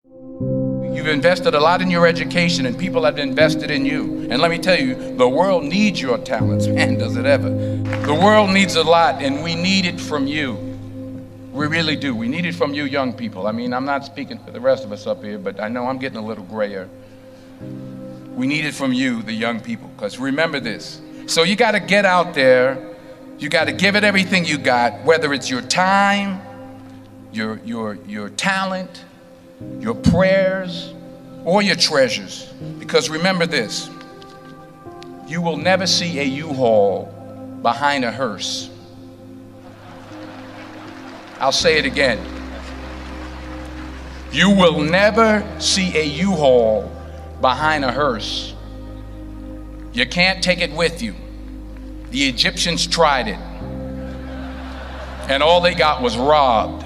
You've invested a lot in your education, and people have invested in you. And let me tell you, the world needs your talents. Man, does it ever. The world needs a lot, and we need it from you. We really do. We need it from you young people. I mean, I'm not speaking for the rest of us up here, but I know I'm getting a little grayer. We need it from you, the young people, because remember this. So you got to get out there. You got to give it everything you got, whether it's your time, your talent, your prayers, or your treasures. Because remember this, you will never see a U-Haul behind a hearse. I'll say it again. You will never see a U-Haul behind a hearse. You can't take it with you. The Egyptians tried it, and all they got was robbed.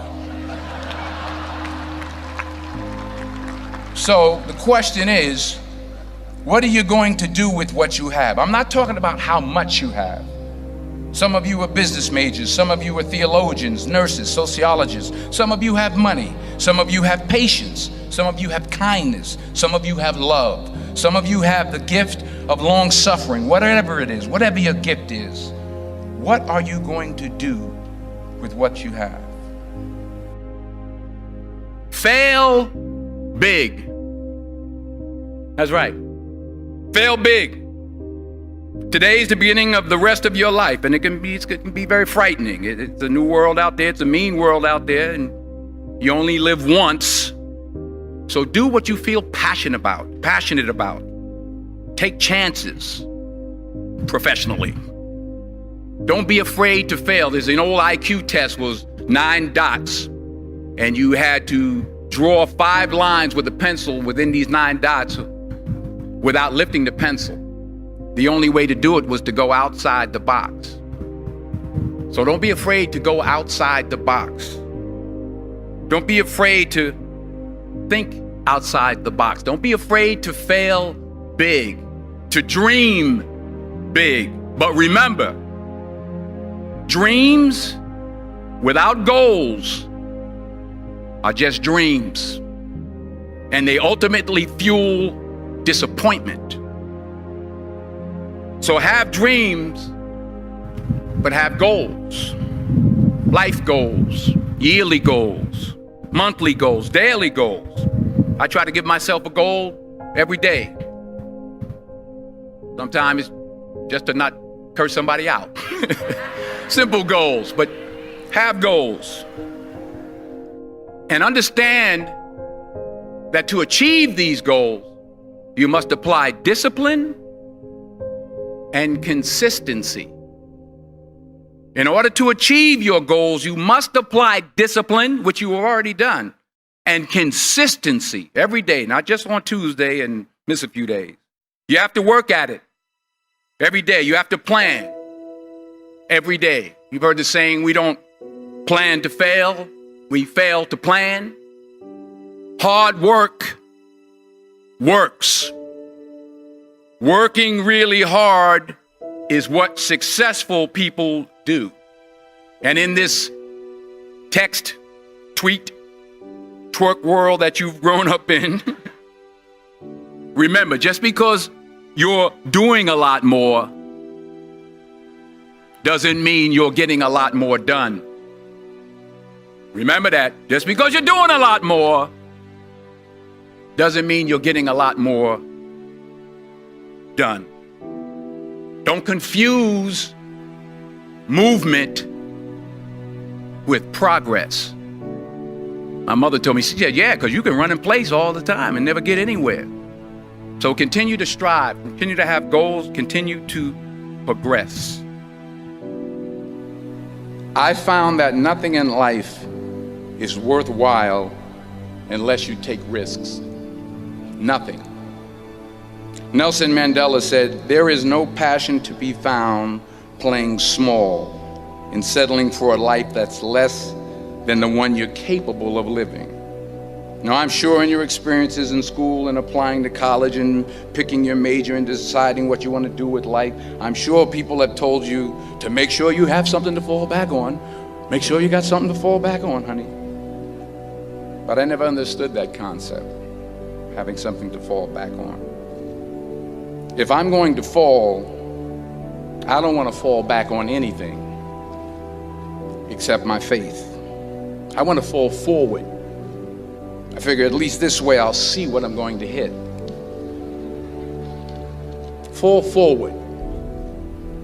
So the question is, what are you going to do with what you have? I'm not talking about how much you have. Some of you are business majors, some of you are theologians, nurses, sociologists. Some of you have money, some of you have patience, some of you have kindness, some of you have love, some of you have the gift of long suffering. Whatever it is, whatever your gift is, what are you going to do with what you have? Fail big. That's right. Fail big. Today's the beginning of the rest of your life, and it can be very frightening. It's a new world out there. It's a mean world out there, and you only live once. So do what you feel passionate about. Take chances professionally. Don't be afraid to fail. There's an old IQ test, was 9 dots, and you had to draw 5 lines with a pencil within these 9 dots without lifting the pencil. The only way to do it was to go outside the box. So don't be afraid to go outside the box. Don't be afraid to think outside the box. Don't be afraid to fail big, to dream big. But remember, dreams without goals are just dreams, and they ultimately fuel disappointment. So have dreams, but have goals. Life goals, yearly goals, monthly goals, daily goals. I try to give myself a goal every day. Sometimes it's just to not curse somebody out. Simple goals, but have goals. And understand that to achieve these goals, you must apply discipline and consistency. In order to achieve your goals, you must apply discipline, which you have already done, and consistency every day, not just on Tuesday and miss a few days. You have to work at it every day. You have to plan every day. You've heard the saying, we don't plan to fail, we fail to plan. Hard work works. Working really hard is what successful people do. And in this text, tweet, twerk world that you've grown up in, remember, just because you're doing a lot more doesn't mean you're getting a lot more done. Remember that. Just because you're doing a lot more doesn't mean you're getting a lot more done. Don't confuse movement with progress. My mother told me, she said, yeah, because you can run in place all the time and never get anywhere. So continue to strive, continue to have goals, continue to progress. I found that nothing in life is worthwhile unless you take risks. Nothing. Nelson Mandela said, there is no passion to be found playing small and settling for a life that's less than the one you're capable of living. Now, I'm sure in your experiences in school and applying to college and picking your major and deciding what you want to do with life, I'm sure people have told you to make sure you have something to fall back on. Make sure you got something to fall back on, honey. But I never understood that concept, having something to fall back on. If I'm going to fall, I don't want to fall back on anything except my faith. I want to fall forward. I figure at least this way I'll see what I'm going to hit. Fall forward.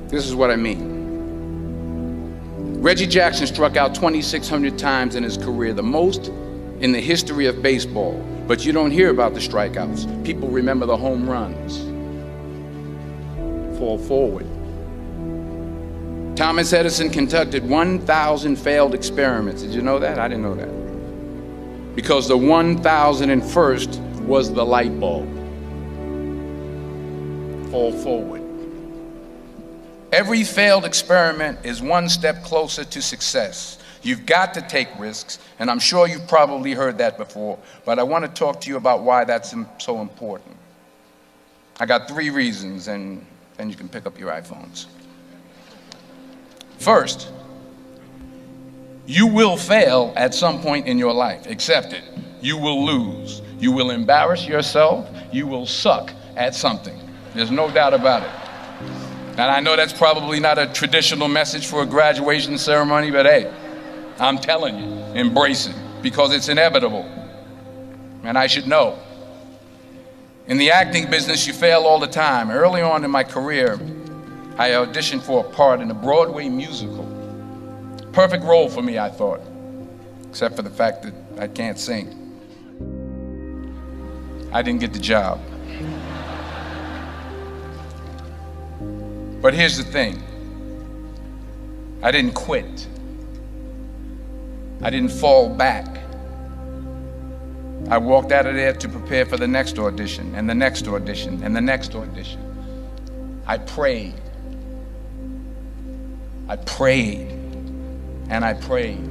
This is what I mean. Reggie Jackson struck out 2,600 times in his career, the most in the history of baseball. But you don't hear about the strikeouts. People remember the home runs. Fall forward. Thomas Edison conducted 1,000 failed experiments. Did you know that? I didn't know that. Because the 1,001st was the light bulb. Fall forward. Every failed experiment is one step closer to success. You've got to take risks, and I'm sure you've probably heard that before, but I want to talk to you about why that's so important. I got 3 reasons, and then you can pick up your iPhones. First, you will fail at some point in your life. Accept it. You will lose. You will embarrass yourself. You will suck at something. There's no doubt about it. And I know that's probably not a traditional message for a graduation ceremony, but hey, I'm telling you, embrace it, because it's inevitable. And I should know. In the acting business, you fail all the time. Early on in my career, I auditioned for a part in a Broadway musical. Perfect role for me, I thought, except for the fact that I can't sing. I didn't get the job. But here's the thing. I didn't quit. I didn't fall back. I walked out of there to prepare for the next audition, and the next audition, and the next audition. I prayed. I prayed, and I prayed.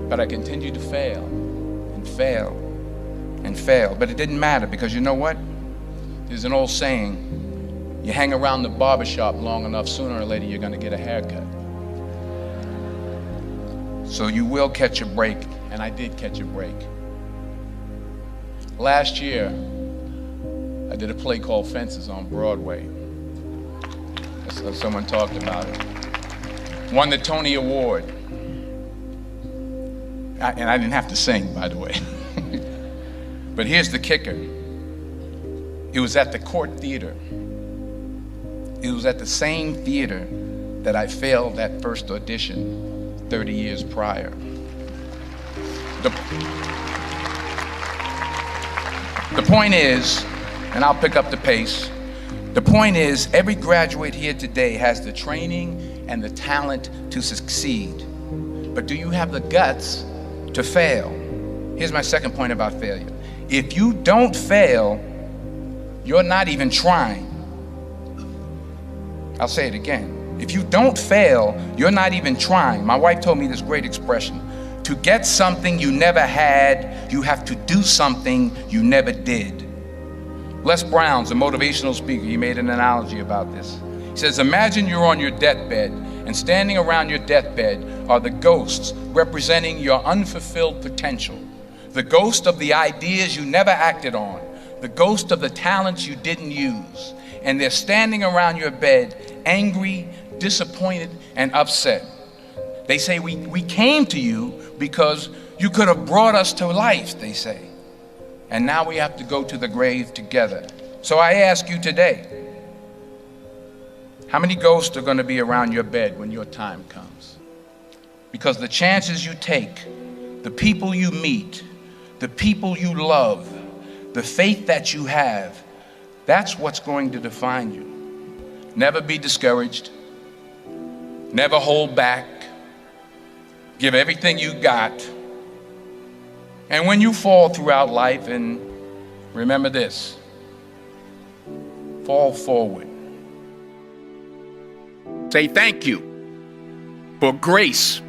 But I continued to fail, and fail, and fail. But it didn't matter, because you know what? There's an old saying, you hang around the barbershop long enough, sooner or later you're gonna get a haircut. So you will catch a break, and I did catch a break. Last year, I did a play called Fences on Broadway. Someone talked about it. Won the Tony Award. And I didn't have to sing, by the way. But here's the kicker. It was at the Court Theater. It was at the same theater that I failed that first audition 30 years prior. The point is, and I'll pick up the pace, the point is, every graduate here today has the training and the talent to succeed. But do you have the guts to fail? Here's my second point about failure. If you don't fail, you're not even trying. I'll say it again. If you don't fail, you're not even trying. My wife told me this great expression. To get something you never had, you have to do something you never did. Les Brown's a motivational speaker. He made an analogy about this. He says, imagine you're on your deathbed, and standing around your deathbed are the ghosts representing your unfulfilled potential. The ghost of the ideas you never acted on. The ghost of the talents you didn't use. And they're standing around your bed, angry, disappointed, and upset. They say, we came to you because you could have brought us to life, they say. And now we have to go to the grave together. So I ask you today, how many ghosts are going to be around your bed when your time comes? Because the chances you take, the people you meet, the people you love, the faith that you have, that's what's going to define you. Never be discouraged. Never hold back. Give everything you got. And when you fall throughout life, and remember this, fall forward. Say thank you for grace.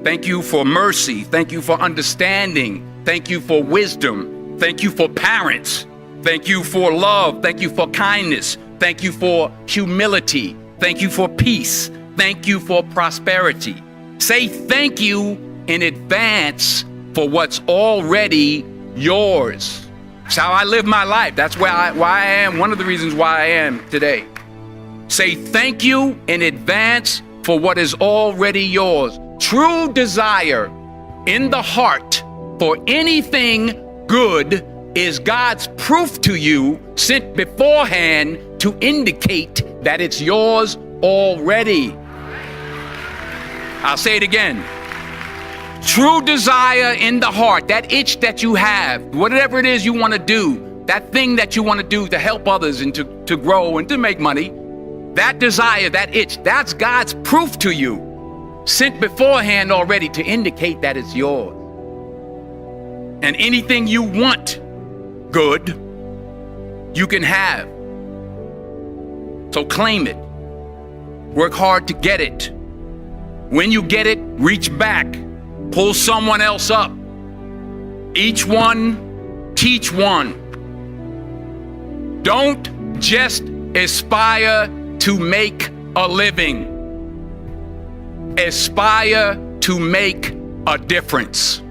Thank you for mercy. Thank you for understanding. Thank you for wisdom. Thank you for parents. Thank you for love. Thank you for kindness. Thank you for humility. Thank you for peace. Thank you for prosperity. Say thank you in advance for what's already yours. It's how I live my life. That's why I am, one of the reasons why I am today. Say thank you in advance for what is already yours. True desire in the heart for anything good is God's proof to you, sent beforehand to indicate that it's yours already. I'll say it again. True desire in the heart, that itch that you have, whatever it is you want to do, that thing that you want to do to help others and to grow and to make money, that desire, that itch, that's God's proof to you, sent beforehand already to indicate that it's yours. And anything you want good, you can have. So claim it. Work hard to get it. When you get it, reach back. Pull someone else up. Each one, teach one. Don't just aspire to make a living. Aspire to make a difference.